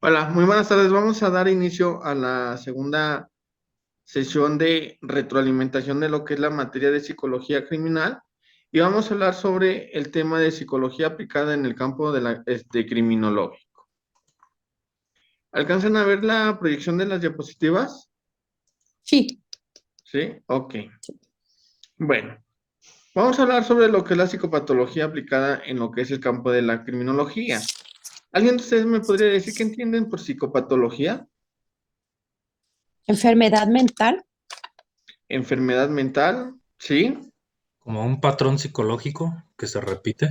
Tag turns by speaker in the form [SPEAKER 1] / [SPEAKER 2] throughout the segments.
[SPEAKER 1] Hola, muy buenas tardes. Vamos a dar inicio a la segunda sesión de retroalimentación de lo que es la materia de psicología criminal y vamos a hablar sobre el tema de psicología aplicada en el campo de criminológico. ¿Alcanzan a ver la proyección de las diapositivas?
[SPEAKER 2] Sí,
[SPEAKER 1] ¿Sí? Ok. Bueno, vamos a hablar sobre lo que es la psicopatología aplicada en lo que es el campo de la criminología. ¿Alguien de ustedes me podría decir qué entienden por psicopatología?
[SPEAKER 2] enfermedad mental.
[SPEAKER 1] ¿Enfermedad mental? ¿Sí?
[SPEAKER 3] Como un patrón psicológico que se repite.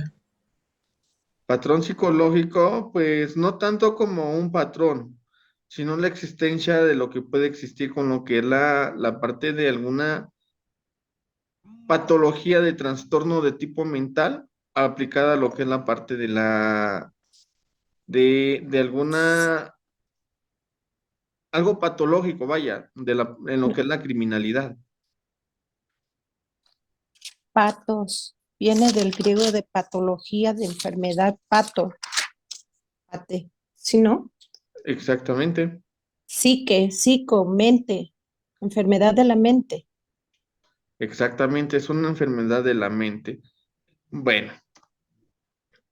[SPEAKER 1] Patrón psicológico, pues no tanto como un patrón, sino la existencia de lo que puede existir con lo que es la parte de alguna patología de trastorno de tipo mental aplicada a lo que es la parte de alguna, algo patológico, vaya, en lo que es la criminalidad.
[SPEAKER 2] Patos. Viene del griego de patología, de enfermedad, pato, pate. ¿Sí, no?
[SPEAKER 1] Exactamente,
[SPEAKER 2] Psique, psico, mente. Enfermedad de la mente.
[SPEAKER 1] exactamente, es una enfermedad de la mente. Bueno,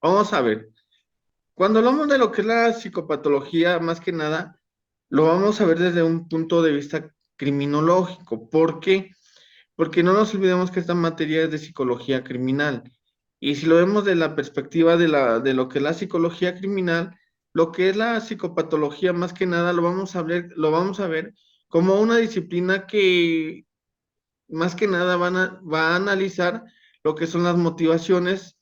[SPEAKER 1] vamos a ver. Cuando hablamos de lo que es la psicopatología, más que nada, lo vamos a ver desde un punto de vista criminológico. ¿Por qué? Porque no nos olvidemos que esta materia es de psicología criminal. Y si lo vemos de la perspectiva de lo que es la psicología criminal, lo que es la psicopatología, más que nada, lo vamos a ver como una disciplina que más que nada va a analizar lo que son las motivaciones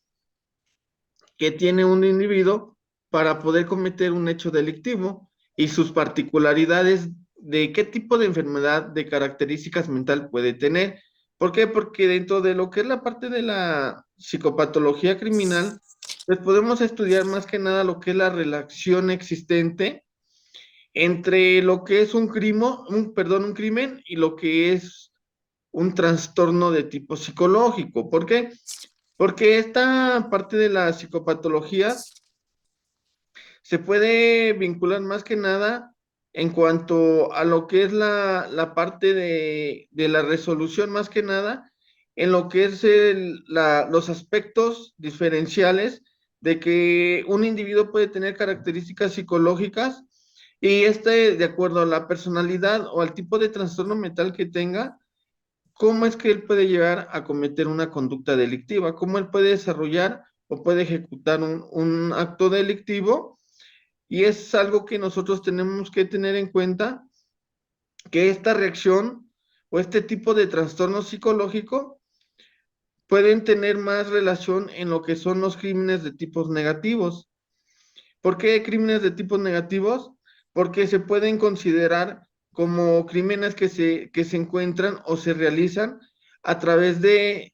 [SPEAKER 1] que tiene un individuo para poder cometer un hecho delictivo y sus particularidades de qué tipo de enfermedad de características mental puede tener. ¿Por qué? Porque dentro de lo que es la parte de la psicopatología criminal, pues podemos estudiar más que nada lo que es la relación existente entre lo que es un crimen y lo que es un trastorno de tipo psicológico. ¿Por qué? Porque esta parte de la psicopatología se puede vincular más que nada en cuanto a lo que es la parte de la resolución, más que nada, en lo que es los aspectos diferenciales de que un individuo puede tener características psicológicas y de acuerdo a la personalidad o al tipo de trastorno mental que tenga, cómo es que él puede llegar a cometer una conducta delictiva, cómo él puede desarrollar o puede ejecutar un acto delictivo y es algo que nosotros tenemos que tener en cuenta, que esta reacción o este tipo de trastorno psicológico pueden tener más relación en lo que son los crímenes de tipos negativos. ¿Por qué crímenes de tipos negativos? Porque se pueden considerar como crímenes que se encuentran o se realizan a través de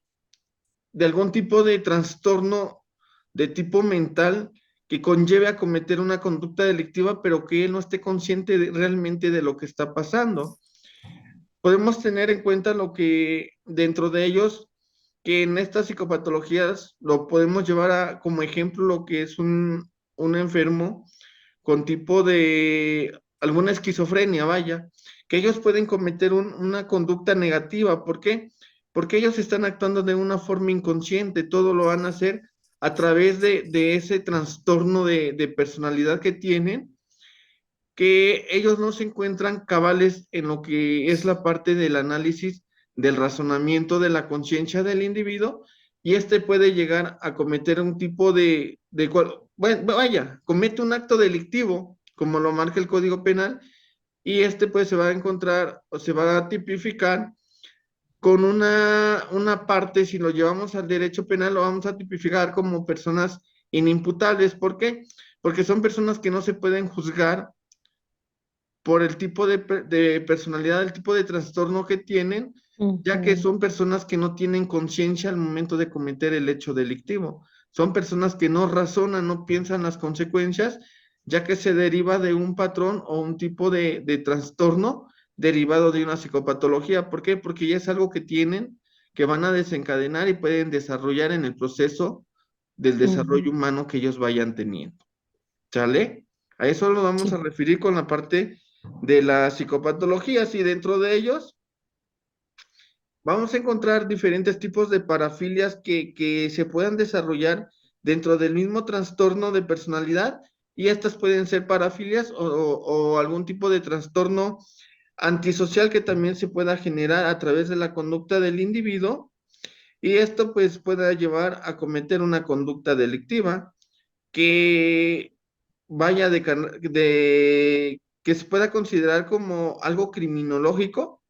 [SPEAKER 1] algún tipo de trastorno de tipo mental que conlleve a cometer una conducta delictiva, pero que él no esté consciente realmente de lo que está pasando. Podemos tener en cuenta lo que dentro de ellos, que en estas psicopatologías lo podemos llevar como ejemplo lo que es un enfermo con tipo de alguna esquizofrenia, vaya, que ellos pueden cometer una conducta negativa. ¿Por qué? Porque ellos están actuando de una forma inconsciente, todo lo van a hacer a través de ese trastorno de personalidad que tienen, que ellos no se encuentran cabales en lo que es la parte del análisis, del razonamiento, de la conciencia del individuo, y este puede llegar a cometer un tipo bueno, vaya, comete un acto delictivo, como lo marca el Código Penal, y este pues se va a encontrar o se va a tipificar con una parte, si lo llevamos al derecho penal, lo vamos a tipificar como personas inimputables. ¿Por qué? Porque son personas que no se pueden juzgar por el tipo de personalidad, el tipo de trastorno que tienen, ya que
[SPEAKER 2] Ujú.
[SPEAKER 1] son personas que no tienen conciencia al momento de cometer el hecho delictivo. Son personas que no razonan, no piensan las consecuencias, ya que se deriva de un patrón o un tipo de trastorno derivado de una psicopatología. ¿Por qué? Porque ya es algo que tienen, que van a desencadenar y pueden desarrollar en el proceso del desarrollo
[SPEAKER 2] Ujú.
[SPEAKER 1] humano que ellos vayan teniendo. ¿Sale? A eso lo vamos
[SPEAKER 2] Sí.
[SPEAKER 1] a referir con la parte de las psicopatologías y dentro de ellos vamos a encontrar diferentes tipos de parafilias que se puedan desarrollar dentro del mismo trastorno de personalidad y estas pueden ser parafilias o algún tipo de trastorno antisocial que también se pueda generar a través de la conducta del individuo y esto pues pueda llevar a cometer una conducta delictiva que vaya que se pueda considerar como algo criminológico,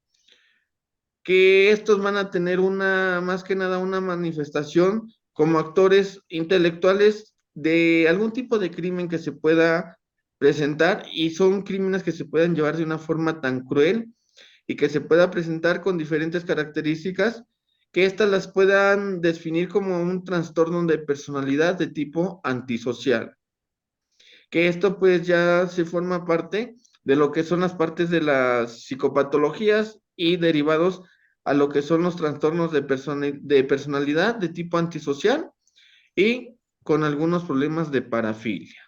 [SPEAKER 1] que estos van a tener más que nada, una manifestación como actores intelectuales de algún tipo de crimen que se pueda presentar y son crímenes que se pueden llevar de una forma tan cruel y que se pueda presentar con diferentes características que éstas las puedan definir como un trastorno de personalidad de tipo antisocial. Que esto pues ya se forma parte de lo que son las partes de las psicopatologías y derivados a lo que son los trastornos de personalidad de tipo antisocial y con algunos problemas de parafilia.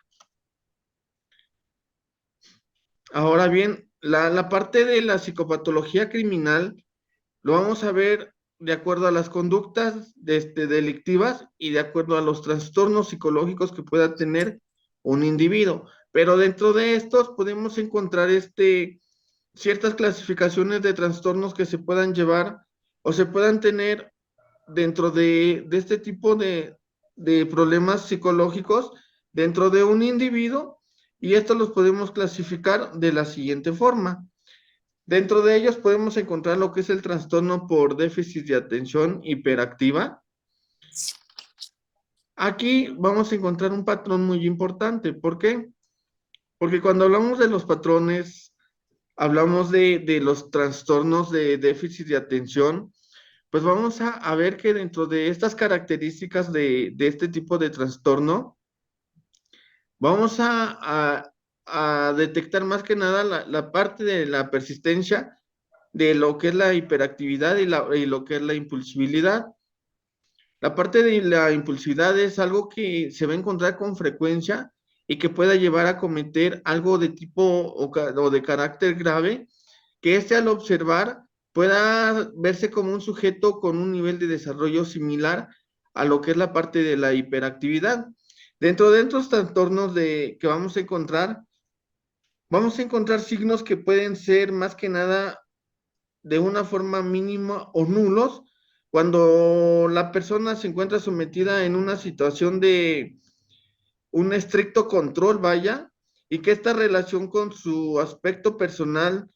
[SPEAKER 1] Ahora bien, la parte de la psicopatología criminal lo vamos a ver de acuerdo a las conductas delictivas y de acuerdo a los trastornos psicológicos que pueda tener un individuo. Pero dentro de estos podemos encontrar ciertas clasificaciones de trastornos que se puedan llevar o se puedan tener dentro de este tipo de problemas psicológicos dentro de un individuo y estos los podemos clasificar de la siguiente forma. Dentro de ellos podemos encontrar lo que es el trastorno por déficit de atención hiperactiva. Aquí vamos a encontrar un patrón muy importante. ¿Por qué? Porque cuando hablamos de los patrones, hablamos de los trastornos de déficit de atención, pues vamos a ver que dentro de estas características de este tipo de trastorno, vamos a detectar más que nada la parte de la persistencia de lo que es la hiperactividad y lo que es la impulsibilidad. La parte de la impulsividad es algo que se va a encontrar con frecuencia y que pueda llevar a cometer algo de tipo o de carácter grave, que este al observar pueda verse como un sujeto con un nivel de desarrollo similar a lo que es la parte de la hiperactividad. Dentro de estos trastornos que vamos a encontrar signos que pueden ser más que nada de una forma mínima o nulos cuando la persona se encuentra sometida en una situación de un estricto control, vaya, y que esta relación con su aspecto personal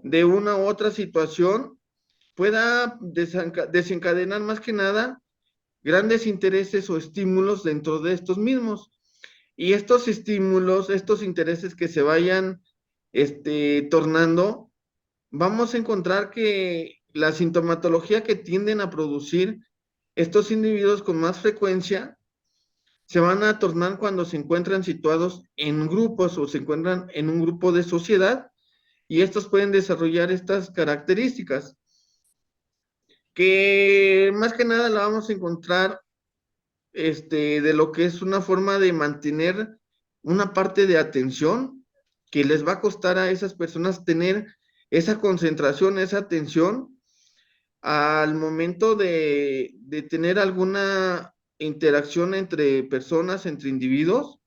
[SPEAKER 1] de una u otra situación pueda desencadenar más que nada grandes intereses o estímulos dentro de estos mismos. Y estos estímulos, estos intereses que se vayan tornando, vamos a encontrar que la sintomatología que tienden a producir estos individuos con más frecuencia se van a tornar cuando se encuentran situados en grupos o se encuentran en un grupo de sociedad y estos pueden desarrollar estas características que más que nada la vamos a encontrar de lo que es una forma de mantener una parte de atención que les va a costar a esas personas tener esa concentración, esa atención al momento de tener alguna interacción entre personas, entre individuos,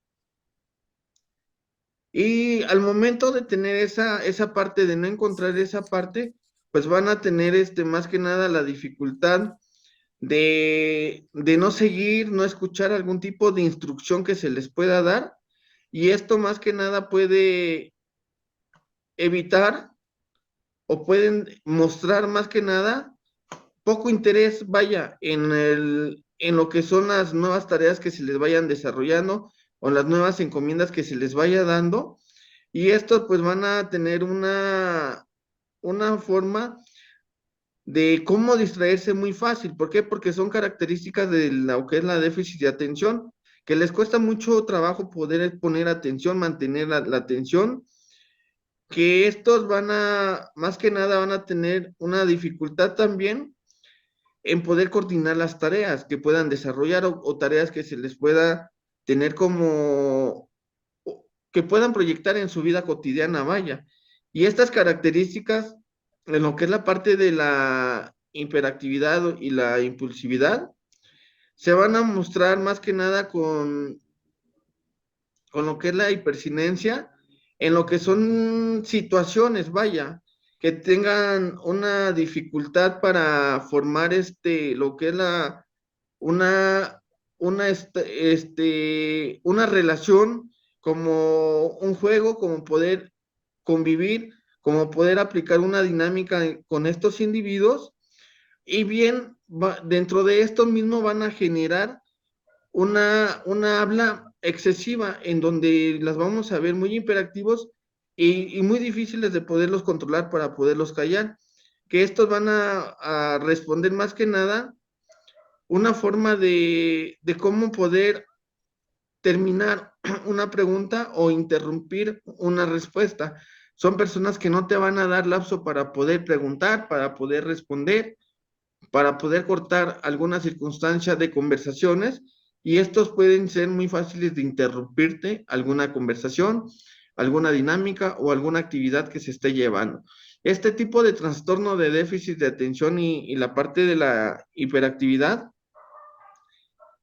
[SPEAKER 1] y al momento de tener esa parte, de no encontrar esa parte, pues van a tener más que nada la dificultad de no seguir, no escuchar algún tipo de instrucción que se les pueda dar, y esto más que nada puede evitar o pueden mostrar más que nada poco interés, vaya, en lo que son las nuevas tareas que se les vayan desarrollando o las nuevas encomiendas que se les vaya dando. Y estos pues van a tener una forma de cómo distraerse muy fácil. ¿Por qué? Porque son características de lo que es la déficit de atención, que les cuesta mucho trabajo poder poner atención, mantener la atención, que estos más que nada van a tener una dificultad también en poder coordinar las tareas que puedan desarrollar o tareas que se les pueda tener que puedan proyectar en su vida cotidiana, vaya. Y estas características, en lo que es la parte de la hiperactividad y la impulsividad, se van a mostrar más que nada con lo que es la hipercinencia, en lo que son situaciones, vaya, que tengan una dificultad para formar lo que es una, una relación como un juego, como poder convivir, como poder aplicar una dinámica con estos individuos, y bien, dentro de esto mismo van a generar una habla excesiva en donde las vamos a ver muy hiperactivos y muy difíciles de poderlos controlar para poderlos callar, que estos van a responder más que nada una forma de cómo poder terminar una pregunta o interrumpir una respuesta. Son personas que no te van a dar lapso para poder preguntar, para poder responder, para poder cortar alguna circunstancia de conversaciones, y estos pueden ser muy fáciles de interrumpirte alguna conversación, alguna dinámica o alguna actividad que se esté llevando. Este tipo de trastorno de déficit de atención y la parte de la hiperactividad,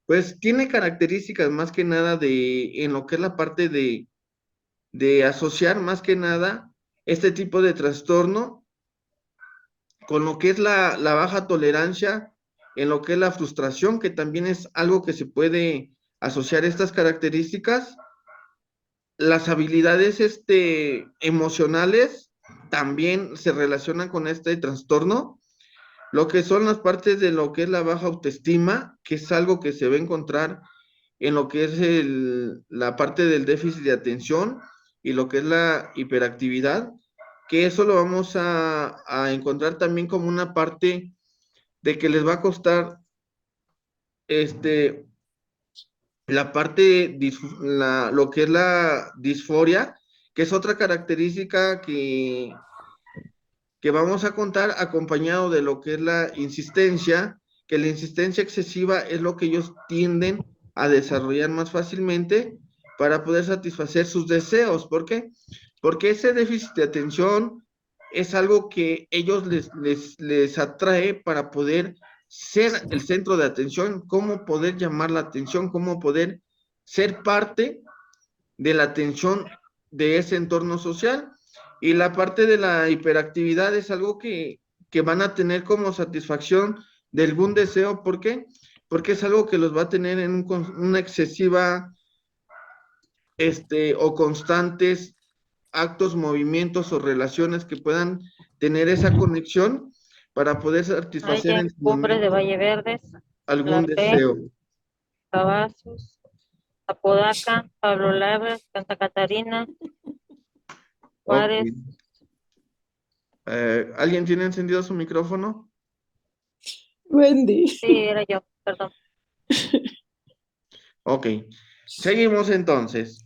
[SPEAKER 1] pues tiene características más que nada en lo que es la parte de asociar más que nada este tipo de trastorno con lo que es la baja tolerancia, en lo que es la frustración, que también es algo que se puede asociar a estas características. Las habilidades emocionales también se relacionan con este trastorno. Lo que son las partes de lo que es la baja autoestima, que es algo que se va a encontrar en lo que es la parte del déficit de atención y lo que es la hiperactividad, que eso lo vamos a encontrar también como una parte de que les va a costar este, la parte, lo que es la disforia, que es otra característica que vamos a contar acompañado de lo que es la insistencia, que la insistencia excesiva es lo que ellos tienden a desarrollar más fácilmente para poder satisfacer sus deseos. ¿Por qué? Porque ese déficit de atención es algo que ellos les atrae para poder ser el centro de atención, cómo poder llamar la atención, cómo poder ser parte de la atención de ese entorno social. Y la parte de la hiperactividad es algo que van a tener como satisfacción de algún deseo. ¿Por qué? Porque es algo que los va a tener en una excesiva o constantes actos, movimientos o relaciones que puedan tener esa conexión para poder satisfacer
[SPEAKER 4] Haya,
[SPEAKER 1] en su
[SPEAKER 4] Cumbres de
[SPEAKER 1] momento
[SPEAKER 4] Valle Verdes, La
[SPEAKER 1] algún
[SPEAKER 4] Fe,
[SPEAKER 1] deseo.
[SPEAKER 4] Cavazos, Apodaca, Pablo Labras, Santa Catarina,
[SPEAKER 1] Ok.
[SPEAKER 4] Juárez.
[SPEAKER 1] ¿Alguien tiene encendido su micrófono?
[SPEAKER 2] Wendy.
[SPEAKER 4] Sí, era yo, perdón.
[SPEAKER 1] Ok. Seguimos entonces.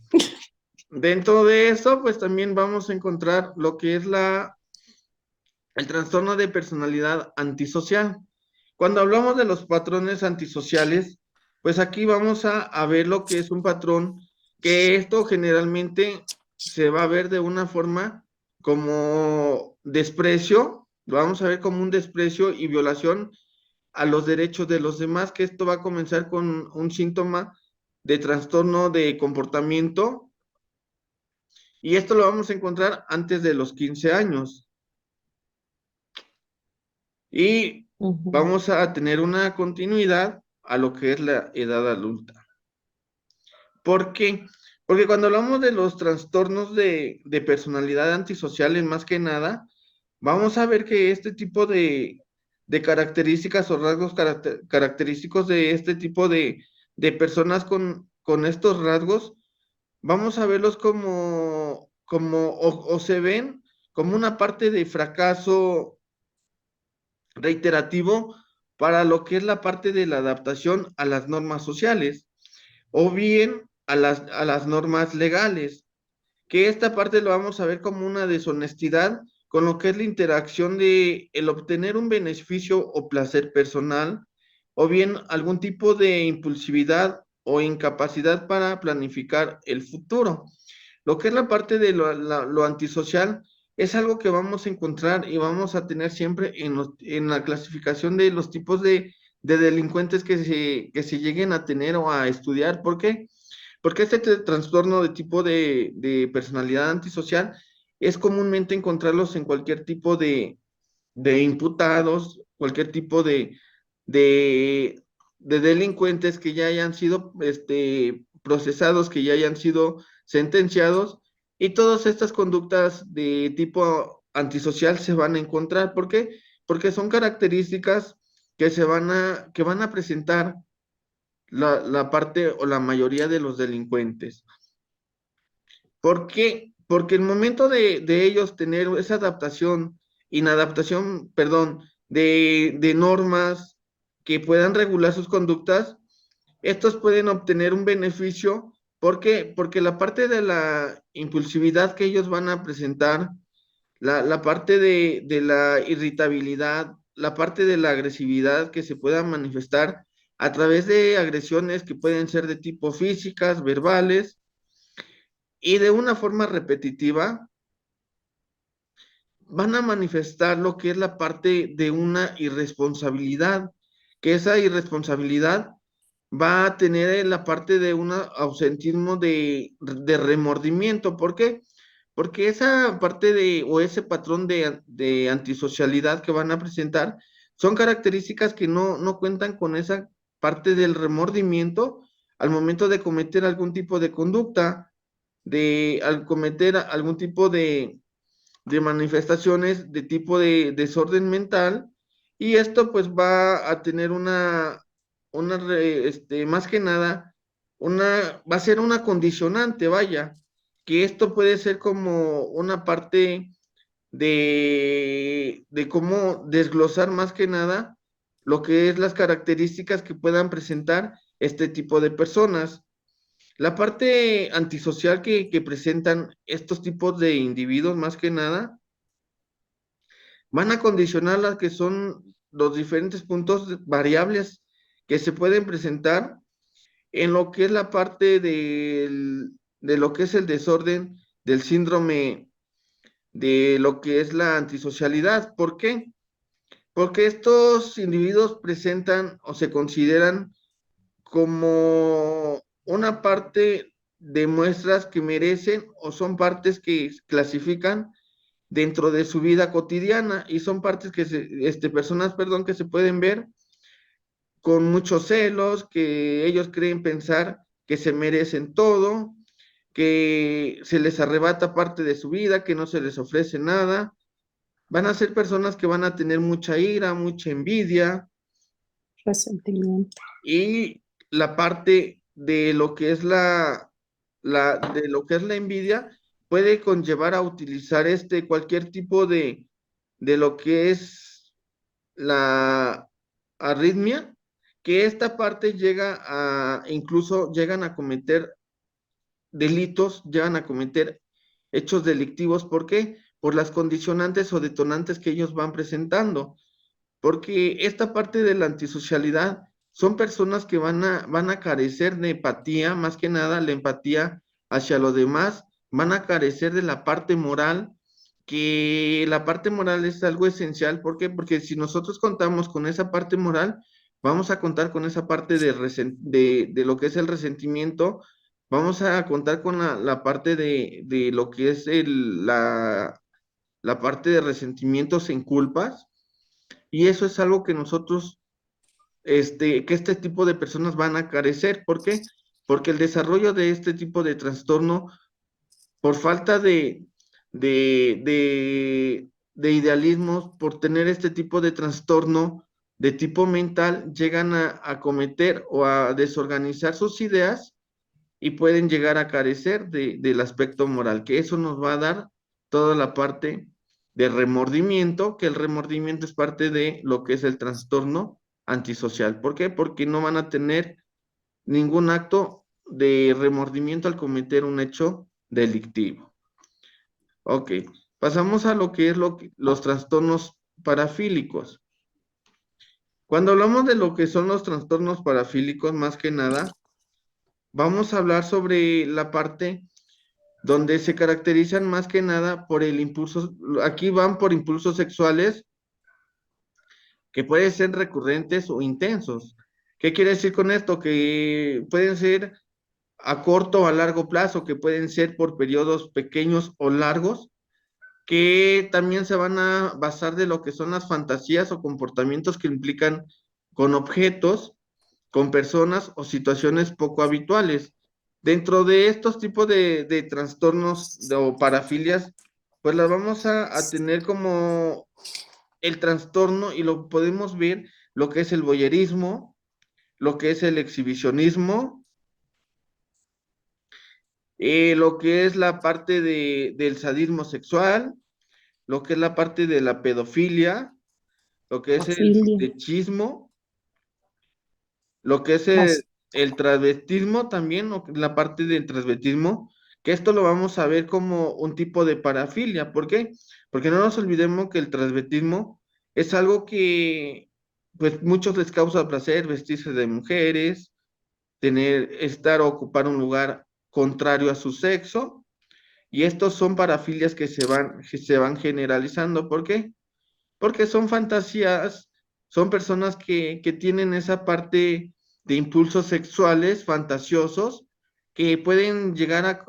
[SPEAKER 1] Dentro de eso, pues también vamos a encontrar lo que es el trastorno de personalidad antisocial. Cuando hablamos de los patrones antisociales, pues aquí vamos a ver lo que es un patrón, que esto generalmente se va a ver de una forma como desprecio, lo vamos a ver como un desprecio y violación a los derechos de los demás, que esto va a comenzar con un síntoma de trastorno de comportamiento, y esto lo vamos a encontrar antes de los 15 años. Y vamos a tener una continuidad a lo que es la edad adulta. ¿Por qué? Porque cuando hablamos de los trastornos de personalidad antisocial, más que nada, vamos a ver que este tipo de características o rasgos característicos de este tipo de personas con estos rasgos, vamos a verlos o se ven como una parte de fracaso reiterativo para lo que es la parte de la adaptación a las normas sociales o bien a las normas legales, que esta parte lo vamos a ver como una deshonestidad con lo que es la interacción de el obtener un beneficio o placer personal, o bien algún tipo de impulsividad o incapacidad para planificar el futuro. Lo que es la parte de lo antisocial es algo que vamos a encontrar y vamos a tener siempre en la clasificación de los tipos de delincuentes que se lleguen a tener o a estudiar. ¿Por qué? Porque este trastorno de tipo de personalidad antisocial es comúnmente encontrarlos en cualquier tipo de imputados, cualquier tipo de, de delincuentes que ya hayan sido procesados, que ya hayan sido sentenciados, y todas estas conductas de tipo antisocial se van a encontrar. ¿Por qué? Porque son características que van a presentar la parte o la mayoría de los delincuentes. ¿Por qué? Porque el momento de ellos tener esa adaptación, inadaptación, perdón, de normas que puedan regular sus conductas, estos pueden obtener un beneficio. ¿Por qué? Porque la parte de la impulsividad que ellos van a presentar, la parte de la irritabilidad, la parte de la agresividad que se pueda manifestar a través de agresiones que pueden ser de tipo físicas, verbales, y de una forma repetitiva, van a manifestar lo que es la parte de una irresponsabilidad, que esa irresponsabilidad va a tener la parte de un ausentismo de remordimiento. ¿Por qué? Porque esa parte o ese patrón de antisocialidad que van a presentar son características que no cuentan con esa parte del remordimiento al momento de cometer algún tipo de conducta, al cometer algún tipo de manifestaciones de tipo de desorden mental, y esto pues va a tener más que nada, va a ser una condicionante, vaya, que esto puede ser como una parte de cómo desglosar más que nada lo que es las características que puedan presentar este tipo de personas. La parte antisocial que presentan estos tipos de individuos, más que nada, van a condicionar las que son los diferentes puntos variables que se pueden presentar en lo que es la parte de lo que es el desorden del síndrome de lo que es la antisocialidad. ¿Por qué? Porque estos individuos presentan o se consideran como una parte de muestras que merecen o son partes que clasifican dentro de su vida cotidiana, y son partes personas, perdón, que se pueden ver con muchos celos, que ellos creen pensar que se merecen todo, que se les arrebata parte de su vida, que no se les ofrece nada. Van a ser personas que van a tener mucha ira, mucha envidia,
[SPEAKER 2] Resentimiento.
[SPEAKER 1] y la parte de lo que es de lo que es la envidia puede conllevar a utilizar cualquier tipo de lo que es la arritmia, que esta parte incluso llegan a cometer delitos, llegan a cometer hechos delictivos. ¿Por qué? Por las condicionantes o detonantes que ellos van presentando. Porque esta parte de la antisocialidad son personas que van a carecer de empatía, más que nada la empatía hacia los demás, van a carecer de la parte moral, que la parte moral es algo esencial. ¿Por qué? Porque si nosotros contamos con esa parte moral, vamos a contar con esa parte de lo que es el resentimiento, vamos a contar con la parte de lo que es la parte de resentimientos en culpas, y eso es algo que nosotros, que este tipo de personas van a carecer. ¿Por qué? Porque el desarrollo de este tipo de trastorno, por falta de idealismos, por tener este tipo de trastorno de tipo mental, llegan a cometer o a desorganizar sus ideas, y pueden llegar a carecer del aspecto moral, que eso nos va a dar toda la parte de remordimiento, que el remordimiento es parte de lo que es el trastorno antisocial. ¿Por qué? Porque no van a tener ningún acto de remordimiento al cometer un hecho delictivo. Ok, pasamos a lo que es los trastornos parafílicos. Cuando hablamos de lo que son los trastornos parafílicos, más que nada, vamos a hablar sobre la parte donde se caracterizan más que nada por el impulso, aquí van por impulsos sexuales que pueden ser recurrentes o intensos. ¿Qué quiere decir con esto? Que pueden ser a corto o a largo plazo, que pueden ser por periodos pequeños o largos, que también se van a basar de lo que son las fantasías o comportamientos que implican con objetos, con personas o situaciones poco habituales. Dentro de estos tipos de trastornos o parafilias, pues las vamos a tener como el trastorno y lo podemos ver lo que es el voyerismo, lo que es el exhibicionismo, lo que es la parte del sadismo sexual, lo que es la parte de la pedofilia, lo que es el
[SPEAKER 2] Pedofilia.
[SPEAKER 1] fetichismo, lo que es
[SPEAKER 2] Las,
[SPEAKER 1] el transvestismo también, la parte del transvestismo, que esto lo vamos a ver como un tipo de parafilia. ¿Por qué? Porque no nos olvidemos que el transvestismo es algo que, pues, muchos les causa placer vestirse de mujeres, estar o ocupar un lugar contrario a su sexo, y estos son parafilias que se van generalizando. ¿Por qué? Porque son fantasías, son personas que tienen esa parte de impulsos sexuales fantasiosos que pueden llegar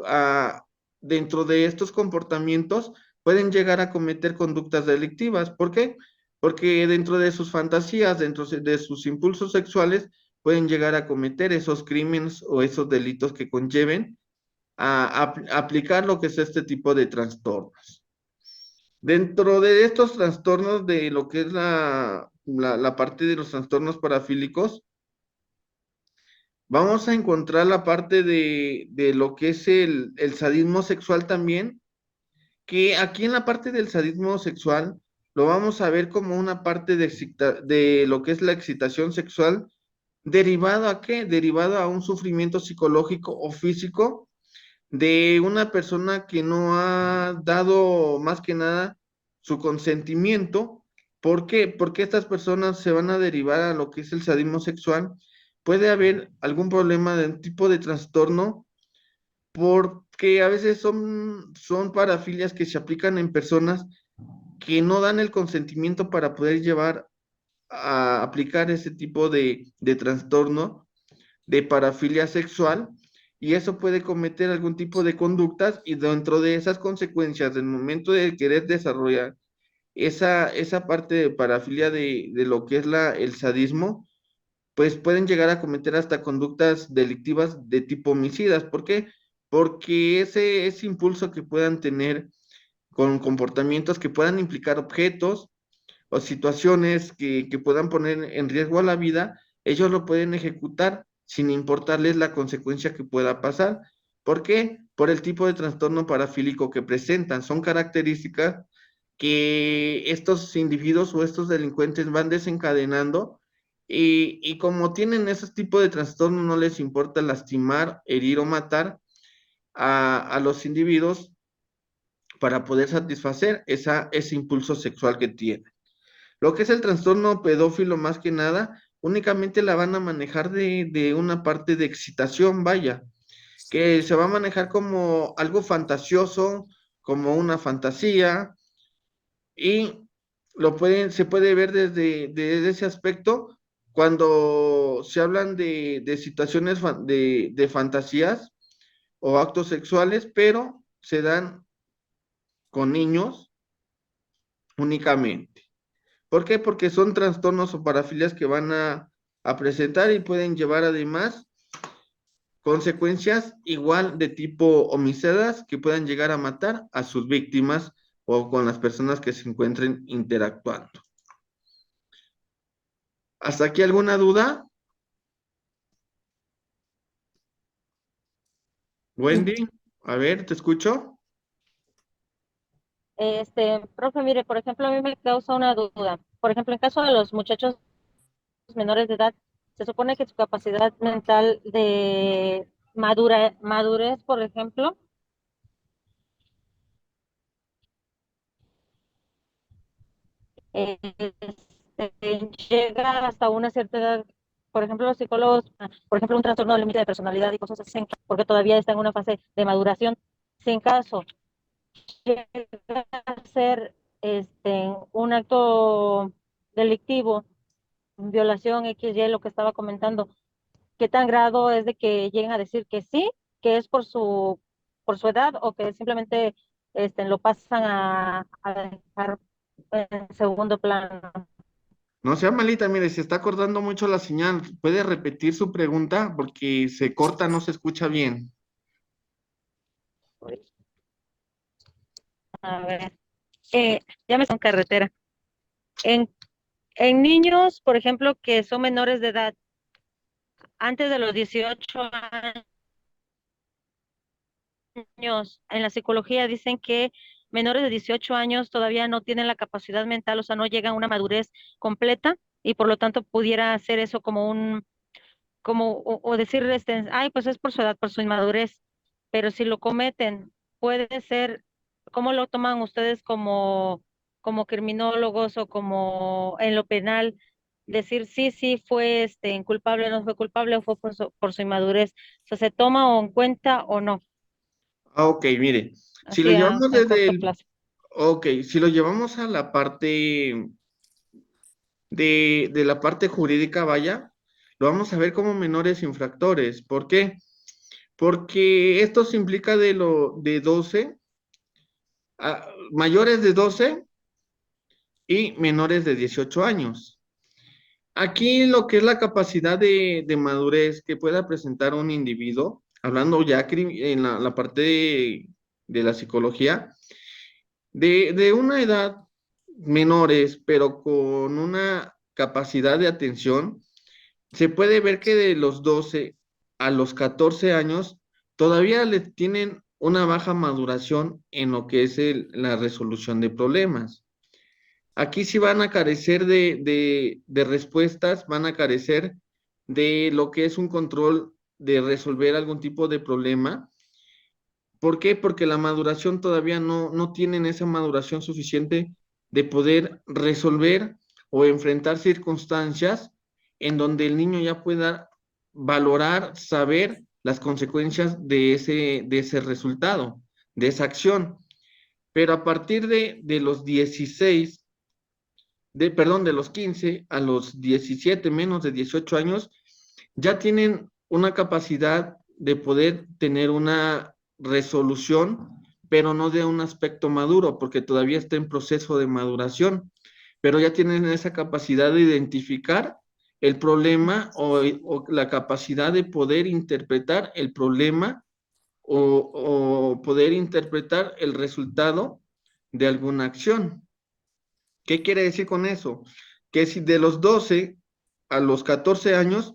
[SPEAKER 1] dentro de estos comportamientos, pueden llegar a cometer conductas delictivas. ¿Por qué? Porque dentro de sus fantasías, dentro de sus impulsos sexuales, pueden llegar a cometer esos crímenes o esos delitos que conlleven a aplicar lo que es este tipo de trastornos. Dentro de estos trastornos de lo que es la parte de los trastornos parafílicos, vamos a encontrar la parte de lo que es el sadismo sexual también, que aquí en la parte del sadismo sexual lo vamos a ver como una parte de lo que es la excitación sexual, derivado a qué? Derivado a un sufrimiento psicológico o físico de una persona que no ha dado más que nada su consentimiento. ¿Por qué? Porque estas personas se van a derivar a lo que es el sadismo sexual. Puede haber algún problema de un tipo de trastorno porque a veces son parafilias que se aplican en personas que no dan el consentimiento para poder llevar a aplicar ese tipo de trastorno de parafilia sexual, y eso puede cometer algún tipo de conductas, y dentro de esas consecuencias del momento de querer desarrollar esa parte de parafilia de lo que es el sadismo, pues pueden llegar a cometer hasta conductas delictivas de tipo homicidas. ¿Por qué? Porque ese impulso que puedan tener con comportamientos que puedan implicar objetos o situaciones que puedan poner en riesgo a la vida, ellos lo pueden ejecutar sin importarles la consecuencia que pueda pasar. ¿Por qué? Por el tipo de trastorno parafílico que presentan. Son características que estos individuos o estos delincuentes van desencadenando, y como tienen ese tipo de trastorno, no les importa lastimar, herir o matar a los individuos para poder satisfacer ese impulso sexual que tienen. Lo que es el trastorno pedófilo, más que nada, únicamente la van a manejar de una parte de excitación, vaya, que se va a manejar como algo fantasioso, como una fantasía, y se puede ver desde ese aspecto cuando se hablan de situaciones de fantasías o actos sexuales, pero se dan con niños únicamente. ¿Por qué? Porque son trastornos o parafilias que van a presentar y pueden llevar además consecuencias igual de tipo homicidas que puedan llegar a matar a sus víctimas o con las personas que se encuentren interactuando. ¿Hasta aquí alguna duda? Wendy, a ver, ¿te escucho?
[SPEAKER 4] Profe, mire, por ejemplo, a mí me causa una duda. Por ejemplo, en caso de los muchachos menores de edad, se supone que su capacidad mental de madurez, por ejemplo, eh, llega hasta una cierta edad. Por ejemplo, los psicólogos, por ejemplo, un trastorno de límite de personalidad y cosas así, porque todavía está en una fase de maduración. Si en caso llega a ser un acto delictivo, violación XY, lo que estaba comentando, ¿qué tan grado es de que lleguen a decir que sí, que es por su edad, o que simplemente lo pasan a dejar en segundo plano?
[SPEAKER 1] No sea malita, mire, se está acordando mucho la señal. ¿Puede repetir su pregunta? Porque se corta, no se escucha bien.
[SPEAKER 4] A ver, ya me son carretera. En, en niños, por ejemplo, que son menores de edad, antes de los 18 años, en la psicología dicen que menores de 18 años todavía no tienen la capacidad mental, o sea, no llegan a una madurez completa, y por lo tanto pudiera hacer eso como o decir, ay, pues es por su edad, por su inmadurez, pero si lo cometen, puede ser, ¿cómo lo toman ustedes como criminólogos o como en lo penal? Decir sí, sí, fue inculpable, no fue culpable, o fue por su inmadurez. O sea, ¿se toma o en cuenta o no?
[SPEAKER 1] Ah, ok, mire, si lo
[SPEAKER 4] Así
[SPEAKER 1] llevamos
[SPEAKER 4] en
[SPEAKER 1] desde
[SPEAKER 4] corto
[SPEAKER 1] el,
[SPEAKER 4] plazo.
[SPEAKER 1] ok, si lo llevamos a la parte de la parte jurídica, vaya, lo vamos a ver como menores infractores. ¿Por qué? Porque esto se implica de 12, mayores de 12 y menores de 18 años. Aquí lo que es la capacidad de madurez que pueda presentar un individuo, hablando ya en la parte de la psicología, de una edad menores, pero con una capacidad de atención, se puede ver que de los 12 a los 14 años todavía le tienen una baja maduración en lo que es la resolución de problemas. Aquí sí van a carecer de respuestas, van a carecer de lo que es un control de resolver algún tipo de problema. ¿Por qué? Porque la maduración todavía no tienen esa maduración suficiente de poder resolver o enfrentar circunstancias en donde el niño ya pueda valorar, saber las consecuencias de ese resultado, de esa acción. Pero a partir de los 16 perdón, de los 15 a los 17 menos de 18 años, ya tienen una capacidad de poder tener una resolución, pero no de un aspecto maduro, porque todavía está en proceso de maduración, pero ya tienen esa capacidad de identificar el problema o la capacidad de poder interpretar el problema o poder interpretar el resultado de alguna acción. ¿Qué quiere decir con eso? Que si de los 12 a los 14 años,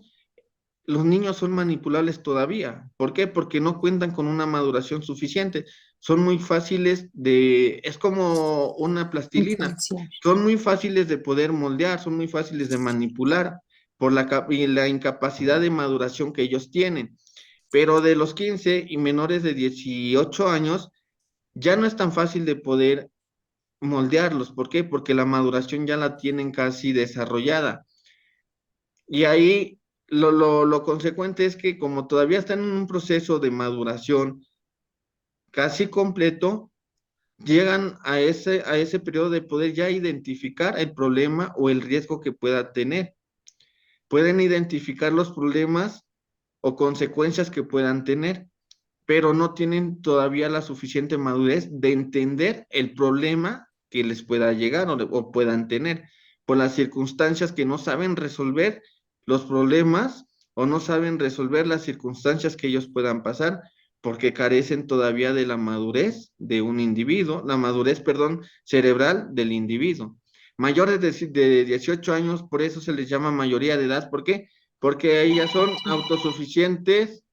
[SPEAKER 1] los niños son manipulables todavía. ¿Por qué? Porque no cuentan con una maduración suficiente. Son muy fáciles es como una plastilina.
[SPEAKER 2] Influencia.
[SPEAKER 1] Son muy fáciles de poder moldear, son muy fáciles de manipular por la incapacidad de maduración que ellos tienen. Pero de los 15 y menores de 18 años, ya no es tan fácil de poder moldearlos. ¿Por qué? Porque la maduración ya la tienen casi desarrollada. Y ahí lo consecuente es que como todavía están en un proceso de maduración casi completo, llegan a ese periodo de poder ya identificar el problema o el riesgo que pueda tener. Pueden identificar los problemas o consecuencias que puedan tener, pero no tienen todavía la suficiente madurez de entender el problema que les pueda llegar o puedan tener por las circunstancias que no saben resolver los problemas o no saben resolver las circunstancias que ellos puedan pasar porque carecen todavía de la madurez de un individuo, la madurez, perdón, cerebral del individuo. Mayores de 18 años, por eso se les llama mayoría de edad. ¿Por qué? Porque ellas son autosuficientes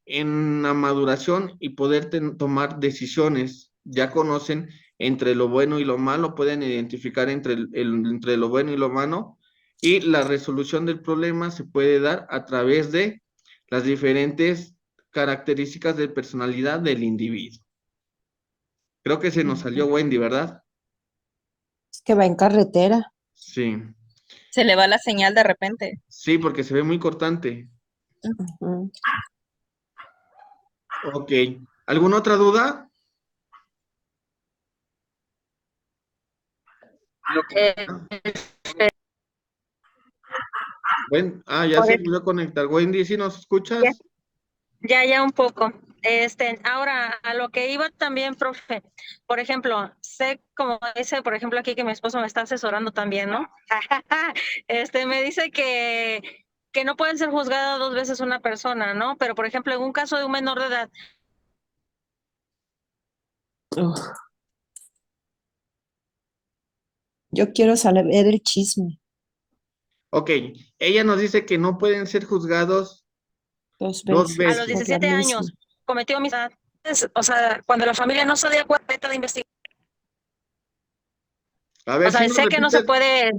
[SPEAKER 1] en la maduración y poder tomar decisiones. Ya conocen entre lo bueno y lo malo, pueden identificar entre lo bueno y lo malo, y la resolución del problema se puede dar a través de las diferentes características de personalidad del individuo. Creo que se nos salió Wendy, ¿verdad?
[SPEAKER 2] Es que va en carretera.
[SPEAKER 1] Sí,
[SPEAKER 5] Se le va la señal de repente.
[SPEAKER 1] sí, porque se ve muy cortante.
[SPEAKER 2] Ujú.
[SPEAKER 1] Ok, ¿Alguna otra duda? Bueno, ya se volvió a conectar. Wendy, ¿sí nos escuchas?
[SPEAKER 4] Ya un poco. Ahora, a lo que iba también, profe, por ejemplo, sé, como dice, por ejemplo, aquí que mi esposo me está asesorando también, ¿no? Me dice que no pueden ser juzgadas 2 veces una persona, ¿no? Pero, por ejemplo, en un caso de un menor de edad,
[SPEAKER 2] Uf. Yo quiero saber el chisme.
[SPEAKER 1] Ok, ella nos dice que no pueden ser juzgados
[SPEAKER 2] 2
[SPEAKER 1] dos
[SPEAKER 2] veces.
[SPEAKER 4] a los
[SPEAKER 1] veces.
[SPEAKER 2] por la
[SPEAKER 4] 17 años
[SPEAKER 2] misma.
[SPEAKER 4] cometió homicidio. O sea, cuando la familia no se dio cuenta de investigar.
[SPEAKER 1] A ver,
[SPEAKER 4] O sea,
[SPEAKER 1] si nos
[SPEAKER 4] sé que no se
[SPEAKER 1] repites,
[SPEAKER 4] puede,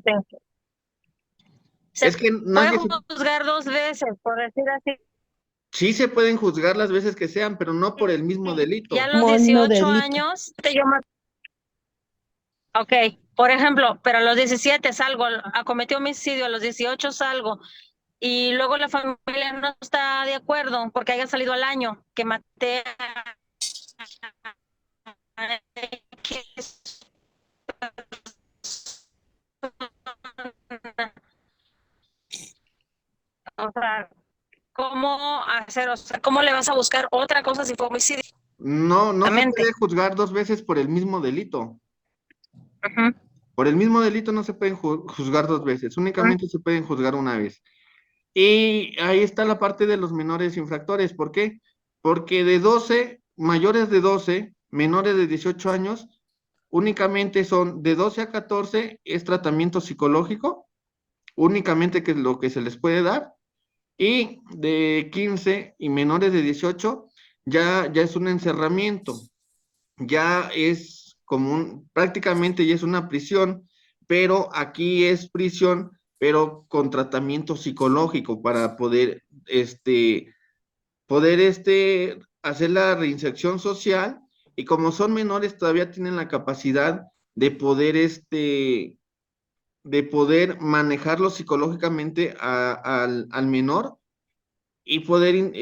[SPEAKER 4] se
[SPEAKER 1] es que
[SPEAKER 4] puede
[SPEAKER 1] nadie,
[SPEAKER 4] juzgar 2 veces, por decir así.
[SPEAKER 1] sí se pueden juzgar las veces que sean, pero no por el mismo
[SPEAKER 4] Ya a
[SPEAKER 1] delito.
[SPEAKER 4] los
[SPEAKER 2] Mono
[SPEAKER 4] 18
[SPEAKER 2] delito.
[SPEAKER 4] años, ok, por ejemplo, pero a los 17 salgo, cometió homicidio, a los 18 salgo, y luego la familia no está de acuerdo porque haya salido al año que maté a X persona. O sea, ¿cómo hacer? O sea, ¿cómo le vas a buscar otra cosa si fue homicidio?
[SPEAKER 1] No se puede juzgar 2 veces por el mismo delito.
[SPEAKER 4] Ujú.
[SPEAKER 1] Por el mismo delito no se pueden juzgar 2 veces, únicamente se pueden juzgar una vez. Y ahí está la parte de los menores infractores. ¿Por qué? Porque de 12, mayores de 12, menores de 18 años, únicamente son de 12 a 14, es tratamiento psicológico, únicamente que es lo que se les puede dar. Y de 15 y menores de 18, ya es un encerramiento, ya es como prácticamente ya es una prisión, pero aquí es prisión, pero con tratamiento psicológico para hacer la reinserción social, y como son menores todavía tienen la capacidad de poder manejarlo psicológicamente al menor, y poder,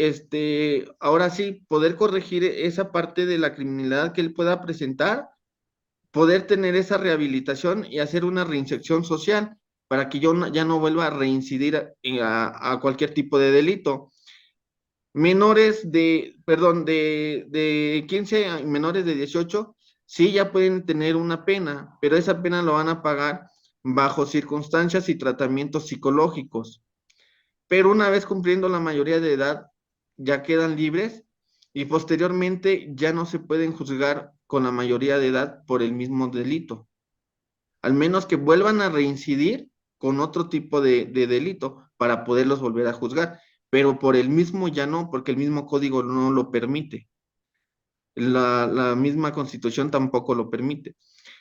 [SPEAKER 1] ahora sí, poder corregir esa parte de la criminalidad que él pueda presentar, poder tener esa rehabilitación y hacer una reinserción social para que ya no vuelva a reincidir a cualquier tipo de delito. Menores de 15 a menores de 18, sí ya pueden tener una pena, pero esa pena lo van a pagar bajo circunstancias y tratamientos psicológicos. Pero una vez cumpliendo la mayoría de edad, ya quedan libres, y posteriormente ya no se pueden juzgar con la mayoría de edad por el mismo delito, al menos que vuelvan a reincidir con otro tipo de delito para poderlos volver a juzgar, pero por el mismo ya no, porque el mismo código no lo permite. La misma Constitución tampoco lo permite,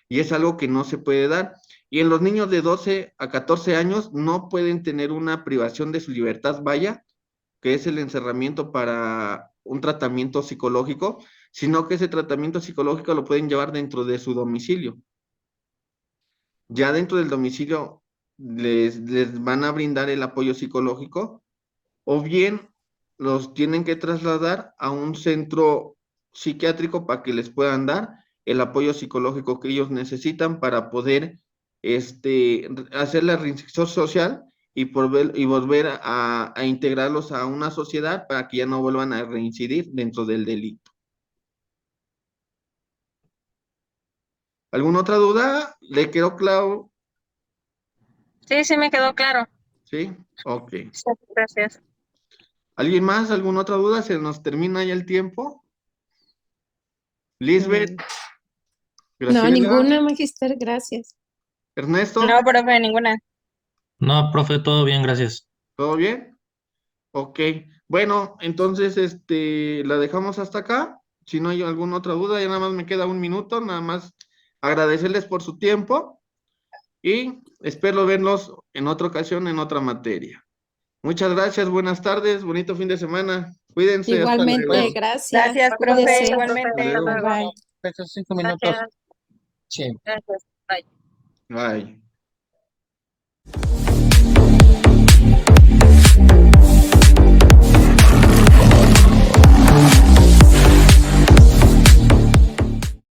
[SPEAKER 1] y es algo que no se puede dar. Y en los niños de 12 a 14 años no pueden tener una privación de su libertad, vaya, que es el encerramiento para un tratamiento psicológico, sino que ese tratamiento psicológico lo pueden llevar dentro de su domicilio. Ya dentro del domicilio les van a brindar el apoyo psicológico, o bien los tienen que trasladar a un centro psiquiátrico para que les puedan dar el apoyo psicológico que ellos necesitan para poder hacer la reinserción social, y volver a integrarlos a una sociedad para que ya no vuelvan a reincidir dentro del delito. ¿Alguna otra duda? ¿Le quedó claro?
[SPEAKER 4] Sí, me quedó claro.
[SPEAKER 1] ¿Sí? Ok.
[SPEAKER 4] Sí, gracias.
[SPEAKER 1] ¿Alguien más? ¿Alguna otra duda? ¿Se nos termina ya el tiempo? Lisbeth,
[SPEAKER 2] No,
[SPEAKER 1] Graciela,
[SPEAKER 2] ninguna, magister, gracias.
[SPEAKER 1] Ernesto,
[SPEAKER 5] No, profe, ninguna.
[SPEAKER 3] No, profe, todo bien, gracias.
[SPEAKER 1] ¿todo bien? Ok. Bueno, entonces la dejamos hasta acá. Si no hay alguna otra duda, ya nada más me queda un minuto, nada más agradecerles por su tiempo, y espero verlos en otra ocasión en otra materia. Muchas gracias, buenas tardes, bonito fin de semana. Cuídense, hasta
[SPEAKER 2] Igualmente,
[SPEAKER 1] luego.
[SPEAKER 2] gracias.
[SPEAKER 5] Gracias, profe,
[SPEAKER 2] Cuídese.
[SPEAKER 1] Hasta
[SPEAKER 5] igualmente.
[SPEAKER 1] luego.
[SPEAKER 2] Bye.
[SPEAKER 6] Esos 5 minutos.
[SPEAKER 4] Gracias.
[SPEAKER 6] Sí.
[SPEAKER 4] Gracias. Bye.
[SPEAKER 1] Bye.